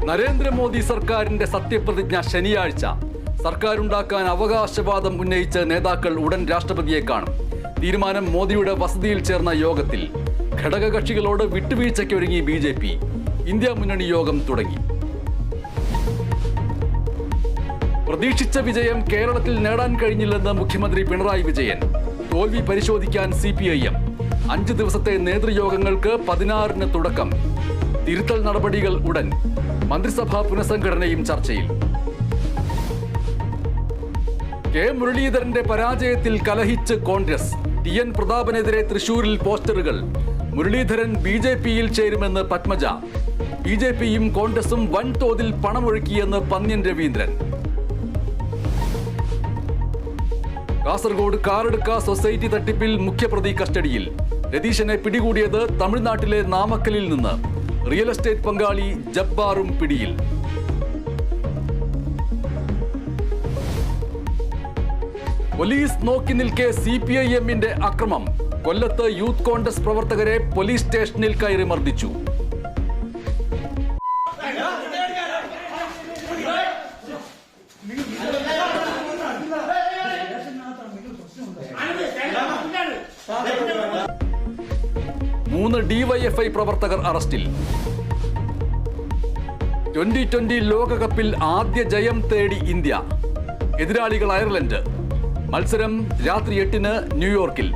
നരേന്ദ്രമോദി സർക്കാരിന്റെ സത്യപ്രതിജ്ഞ ശനിയാഴ്ച. സർക്കാരുണ്ടാക്കാൻ അവകാശവാദം ഉന്നയിച്ച് നേതാക്കൾ ഉടൻ രാഷ്ട്രപതിയെ കാണും. തീരുമാനം മോദിയുടെ വസതിയിൽ ചേർന്ന യോഗത്തിൽ. ഘടകകക്ഷികളോട് വിട്ടുവീഴ്ചയ്ക്കൊരുങ്ങി BJP. ഇന്ത്യ മുന്നണി യോഗം തുടങ്ങി. പ്രതീക്ഷിച്ച വിജയം കേരളത്തിൽ നേടാൻ കഴിഞ്ഞില്ലെന്ന് മുഖ്യമന്ത്രി പിണറായി വിജയൻ. തോൽവി പരിശോധിക്കാൻ CPIM. 5 ദിവസത്തെ നേതൃയോഗങ്ങൾക്ക് 16-ന് തുടക്കം. തിരുത്തൽ നടപടികൾ ഉടൻ. മന്ത്രിസഭാ പുനഃസംഘടനയും ചർച്ചയിൽ. കെ മുരളീധരന്റെ പരാജയത്തിൽ കലഹിച്ച് കോൺഗ്രസ്. TN പ്രതാപനെതിരെ തൃശൂരിൽ പോസ്റ്ററുകൾ. മുരളീധരൻ BJP-യിൽ ചേരുമെന്ന് പത്മജ. BJP-യും കോൺഗ്രസും വൻതോതിൽ പണമൊഴുക്കിയെന്ന് പന്ന്യൻ രവീന്ദ്രൻ. കാസർഗോഡ് കാറെടുക്ക സൊസൈറ്റി തട്ടിപ്പിൽ മുഖ്യപ്രതി കസ്റ്റഡിയിൽ. രതീശനെ പിടികൂടിയത് തമിഴ്നാട്ടിലെ നാമക്കലിൽ നിന്ന്. റിയൽ എസ്റ്റേറ്റ് പങ്കാളി ജബ്ബാറും പിടിയിൽ. പോലീസ് നോക്കി നിൽക്കെ CPIM-ന്റെ അക്രമം. കൊല്ലത്ത് യൂത്ത് കോൺഗ്രസ് പ്രവർത്തകരെ പോലീസ് സ്റ്റേഷനിൽ കയറി മർദ്ദിച്ചു. മൂന്ന് DYFI പ്രവർത്തകർ അറസ്റ്റിൽ. 2020 ലോകകപ്പിൽ ആദ്യ ജയം തേടി ഇന്ത്യ. എതിരാളികൾ അയർലൻഡ്. മത്സരം രാത്രി 8-ന് ന്യൂയോർക്കിൽ.